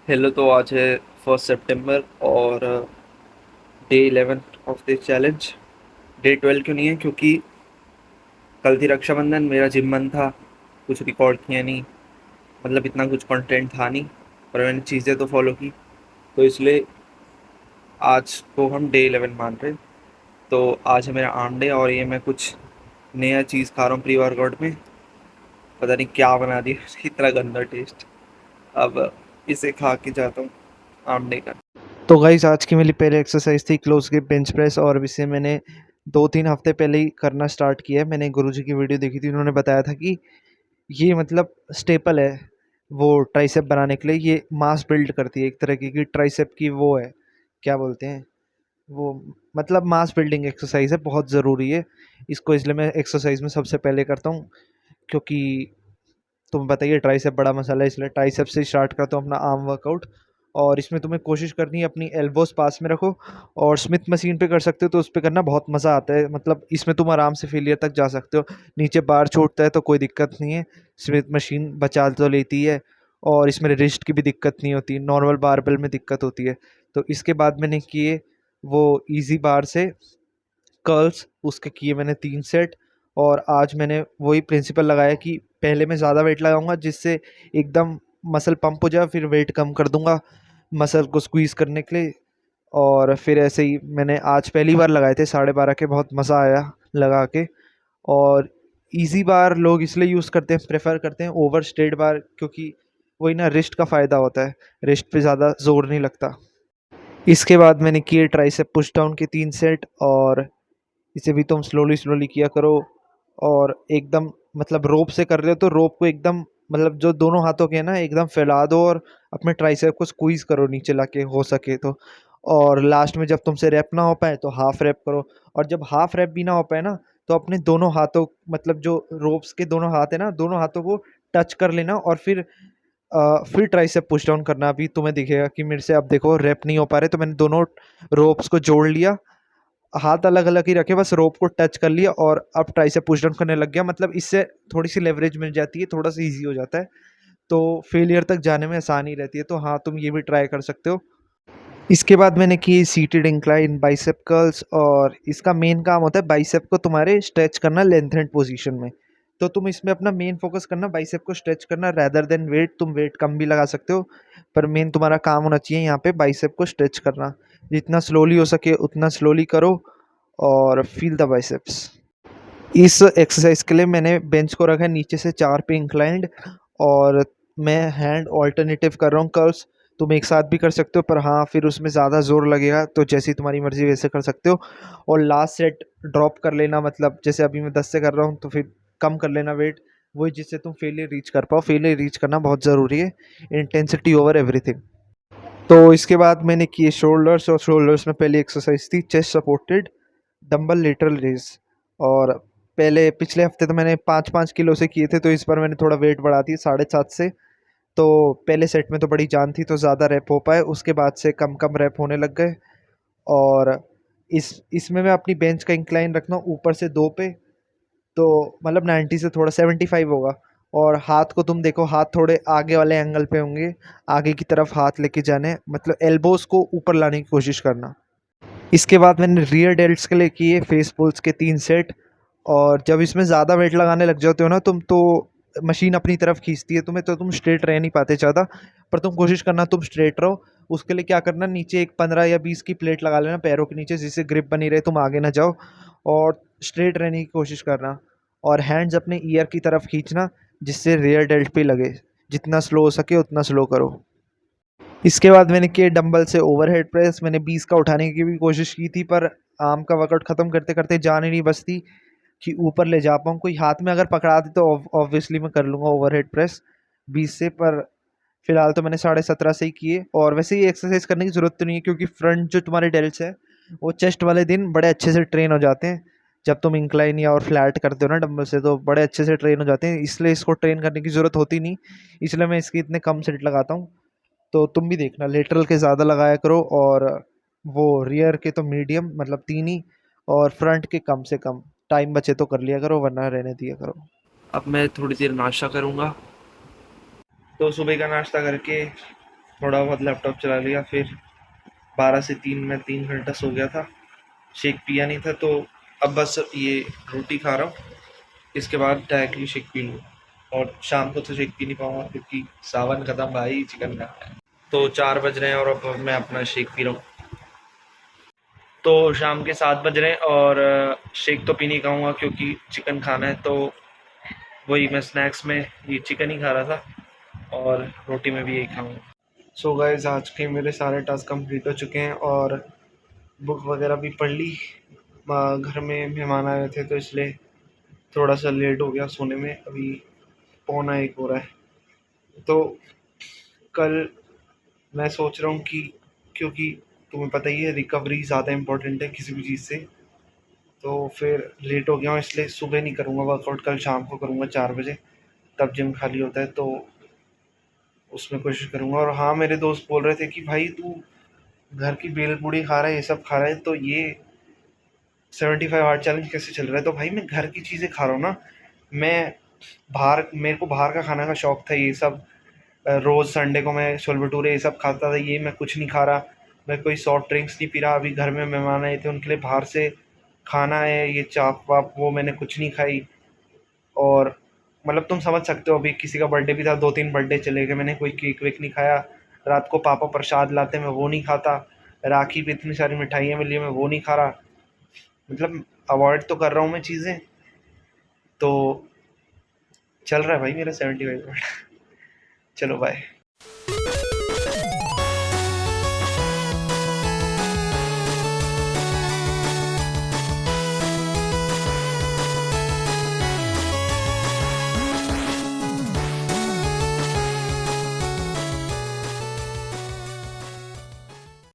Hello. तो आज है 1 सितंबर और day 11 of this challenge. Day 12 क्यों नहीं है? क्योंकि कल थी रक्षाबंधन, मेरा जिम मन था, कुछ रिकॉर्ड किया नहीं, मतलब इतना कुछ कंटेंट था नहीं, पर मैंने चीज़ें तो फॉलो की। तो इसलिए आज को हम डे 11 मान रहे हैं। तो आज है मेरा आर्म डे और ये मैं कुछ नया चीज़ खा रहा हूँ प्री वर्कआउट में। पता नहीं क्या बना दिया इतना गंदा टेस्ट। अब इसे खा के जाता हूँ आर्म डे का। तो गाइस आज की मेरी पहले एक्सरसाइज थी क्लोज ग्रिप बेंच प्रेस और इसे मैंने 2-3 हफ्ते पहले ही करना स्टार्ट किया है। मैंने गुरुजी की वीडियो देखी थी, उन्होंने बताया था कि ये मतलब स्टेपल है वो ट्राइसेप बनाने के लिए। ये मास बिल्ड करती है, एक तरह की ट्राइसेप की वो है, क्या बोलते हैं वो, मतलब मास बिल्डिंग एक्सरसाइज है, बहुत ज़रूरी है इसको, इसलिए मैं एक्सरसाइज में सबसे पहले करता हूँ। क्योंकि तुम्हें बताइए ट्राइसेप बड़ा मसाला है, इसलिए ट्राइसेप से स्टार्ट करता हूँ अपना आर्म वर्कआउट। और इसमें तुम्हें कोशिश करनी है अपनी एल्बोस पास में रखो, और स्मिथ मशीन पे कर सकते हो तो उस पे करना बहुत मज़ा आता है। मतलब इसमें तुम आराम से फेलियर तक जा सकते हो। नीचे बार छूटता है तो कोई दिक्कत नहीं है, स्मिथ मशीन बचा तो लेती है। और इसमें रिस्ट की भी दिक्कत नहीं होती, नॉर्मल बारबेल में दिक्कत होती है। तो इसके बाद मैंने किए वो इजी बार से कर्ल्स, उसके किए मैंने 3 सेट। और आज मैंने वही प्रिंसिपल लगाया कि पहले मैं ज़्यादा वेट लगाऊंगा जिससे एकदम मसल पंप हो जाए, फिर वेट कम कर दूंगा मसल को स्क्वीज़ करने के लिए। और फिर ऐसे ही मैंने आज पहली बार लगाए थे 12.5 के, बहुत मज़ा आया लगा के। और इजी बार लोग इसलिए यूज़ करते हैं, प्रेफर करते हैं ओवर स्ट्रेट बार, क्योंकि वही ना, रिस्ट का फ़ायदा होता है, रिस्ट पे ज़्यादा जोर नहीं लगता। इसके बाद मैंने किए ट्राइसेप पुश डाउन के 3 सेट, और इसे भी तुम स्लोली स्लोली किया करो। और एकदम मतलब रोप से कर रहे हो तो रोप को एकदम, मतलब जो दोनों हाथों के हैं ना, एकदम फैला दो और अपने ट्राइसेप को स्क्वीज करो नीचे लाके हो सके तो। और लास्ट में जब तुमसे रैप ना हो पाए तो हाफ रैप करो। और जब हाफ रैप भी ना हो पाए ना, तो अपने दोनों हाथों, मतलब जो रोप्स के दोनों हाथ है ना, दोनों हाथों को टच कर लेना, और फिर ट्राइसेप पुश डाउन करना। अभी तुम्हें दिखेगा कि मेरे से, अब देखो रैप नहीं हो पा रहे तो मैंने दोनों रोप्स को जोड़ लिया, हाथ अलग अलग ही रखे, बस रोप को टच कर लिया और अब ट्राइसेप पुश डाउन करने लग गया। मतलब इससे थोड़ी सी लेवरेज मिल जाती है, थोड़ा सा इजी हो जाता है, तो फेलियर तक जाने में आसानी रहती है। तो हाँ, तुम ये भी ट्राई कर सकते हो। इसके बाद मैंने की सीटेड इंक्लाइन बाइसेप कर्ल्स, और इसका मेन काम होता है बाइसेप को तुम्हारे स्ट्रेच करना लेंथेंड पोजीशन में। तो तुम इसमें अपना मेन फोकस करना बाइसेप को स्ट्रेच करना रैदर देन वेट। तुम वेट कम भी लगा सकते हो, पर मेन तुम्हारा काम होना चाहिए यहाँ पे बाइसेप को स्ट्रेच करना। जितना स्लोली हो सके उतना स्लोली करो और फील द बाइसेप्स। इस एक्सरसाइज के लिए मैंने बेंच को रखा है नीचे से 4 पे इंक्लाइंड, और मैं हैंड ऑल्टरनेटिव कर रहा हूँ कर्ल्स। तुम एक साथ भी कर सकते हो, पर हाँ फिर उसमें ज़्यादा जोर लगेगा, तो जैसी तुम्हारी मर्जी वैसे कर सकते हो। और लास्ट सेट ड्रॉप कर लेना, मतलब जैसे अभी मैं 10 से कर रहा हूँ तो फिर कम कर लेना वेट, वही जिससे तुम फेलियर रीच कर पाओ। फेलियर रीच करना बहुत ज़रूरी है, इंटेंसिटी ओवर एवरीथिंग। तो इसके बाद मैंने किए शोल्डर्स, और शोल्डर्स में पहली एक्सरसाइज थी chest supported dumbbell lateral raise. और पहले पिछले हफ्ते तो मैंने 5-5 किलो से किए थे, तो इस बार मैंने थोड़ा वेट बढ़ा दिया 7.5 से। तो पहले सेट में तो बड़ी जान थी तो ज़्यादा रैप हो पाए, उसके बाद से कम कम रैप होने लग गए। और इसमें मैं अपनी बेंच का इंक्लाइन रखना हूँ ऊपर से 2 पे, तो मतलब 90 से थोड़ा 75 होगा। और हाथ को तुम देखो, हाथ थोड़े आगे वाले एंगल पे होंगे, आगे की तरफ हाथ लेके जाने, मतलब एल्बोस को ऊपर लाने की कोशिश करना। इसके बाद मैंने रियर डेल्ट्स के लिए किए फेस पुल्स के 3 सेट। और जब इसमें ज़्यादा वेट लगाने लग जाते हो ना तुम, तो मशीन अपनी तरफ खींचती है तुम्हें, तो तुम स्ट्रेट रह नहीं पाते ज़्यादा। पर तुम कोशिश करना तुम स्ट्रेट रहो। उसके लिए क्या करना, नीचे एक 15 या 20 की प्लेट लगा लेना पैरों के नीचे, जिससे ग्रिप बनी रहे, तुम आगे ना जाओ। और स्ट्रेट रहने की कोशिश करना, और हैंड्स अपने ईयर की तरफ खींचना, जिससे रियर डेल्ट पे लगे। जितना स्लो हो सके उतना स्लो करो। इसके बाद मैंने किए डंबल से ओवरहेड प्रेस। मैंने 20 का उठाने की भी कोशिश की थी, पर आर्म का वर्कआउट ख़त्म करते करते जान ही नहीं बचती कि ऊपर ले जा पाऊँ। कोई हाथ में अगर पकड़ा दे तो ऑब्वियसली मैं कर लूँगा ओवरहेड प्रेस 20 से। पर फिलहाल तो मैंने 17.5 से ही किए। और वैसे ही एक्सरसाइज करने की ज़रूरत तो नहीं है, क्योंकि फ्रंट जो तुम्हारे डेल्ट्स है वो चेस्ट वाले दिन बड़े अच्छे से ट्रेन हो जाते हैं। जब तुम इंक्लाइन या और फ्लैट करते हो ना डंबल से, तो बड़े अच्छे से ट्रेन हो जाते हैं, इसलिए इसको ट्रेन करने की ज़रूरत होती नहीं। इसलिए मैं इसके इतने कम सेट लगाता हूँ। तो तुम भी देखना लेटरल के ज़्यादा लगाया करो, और वो रियर के तो मीडियम, मतलब 3 ही, और फ्रंट के कम से कम। टाइम बचे तो कर लिया करो, वरना रहने दिया करो। अब मैं थोड़ी देर नाश्ता करूँगा। तो सुबह का नाश्ता करके थोड़ा बहुत लैपटॉप चला लिया, फिर 12 से 3 में 3 घंटा सो गया था, शेक पिया नहीं था, तो अब बस ये रोटी खा रहा हूँ, इसके बाद डायरेक्टली शेक पी लूँ। और शाम को तो शेक पी नहीं पाऊँगा क्योंकि सावन खत्म भाई, चिकन का। तो 4 बज रहे हैं और अब मैं अपना शेक पी रहा हूँ। तो शाम के 7 बज रहे हैं और शेक तो पी नहीं पाऊँगा क्योंकि चिकन खाना है, तो वही मैं स्नैक्स में ये चिकन ही खा रहा था और रोटी में भी यही खाऊंगा। सो गाइस, आज के मेरे सारे टास्क कंप्लीट हो चुके हैं और बुक वगैरह भी पढ़ ली। घर में मेहमान आए थे तो इसलिए थोड़ा सा लेट हो गया सोने में, अभी 12:45 हो रहा है। तो कल मैं सोच रहा हूँ कि, क्योंकि तुम्हें पता ही है रिकवरी ज़्यादा इम्पोर्टेंट है किसी भी चीज़ से, तो फिर लेट हो गया हूँ इसलिए सुबह नहीं करूँगा वर्कआउट, कल शाम को करूँगा 4 बजे, तब जिम खाली होता है तो उसमें कोशिश करूँगा। और हाँ, मेरे दोस्त बोल रहे थे कि भाई तू घर की भेल पूड़ी खा रहा है, ये सब खा रहा है, तो ये 75 हार्ड चैलेंज कैसे चल रहा है? तो भाई मैं घर की चीज़ें खा रहा हूँ ना। मैं बाहर, मेरे को बाहर का खाने का शौक था, ये सब रोज़ संडे को मैं छोले भटूरे ये सब खाता था, ये मैं कुछ नहीं खा रहा। मैं कोई सॉफ्ट ड्रिंक्स नहीं पी रहा। अभी घर में मेहमान आए थे, उनके लिए बाहर से खाना है, ये चाप वाप वो मैंने कुछ नहीं खाई। और मतलब तुम समझ सकते हो, अभी किसी का बर्थडे भी था, 2-3 बर्थडे चले गए, मैंने कोई केक वेक नहीं खाया। रात को पापा प्रसाद लाते, मैं वो नहीं खाता। राखी पे इतनी सारी मिठाइयाँ मिली, मैं वो नहीं खा रहा। मतलब अवॉइड तो कर रहा हूँ मैं चीज़ें, तो चल रहा है भाई मेरा 75। चलो बाय।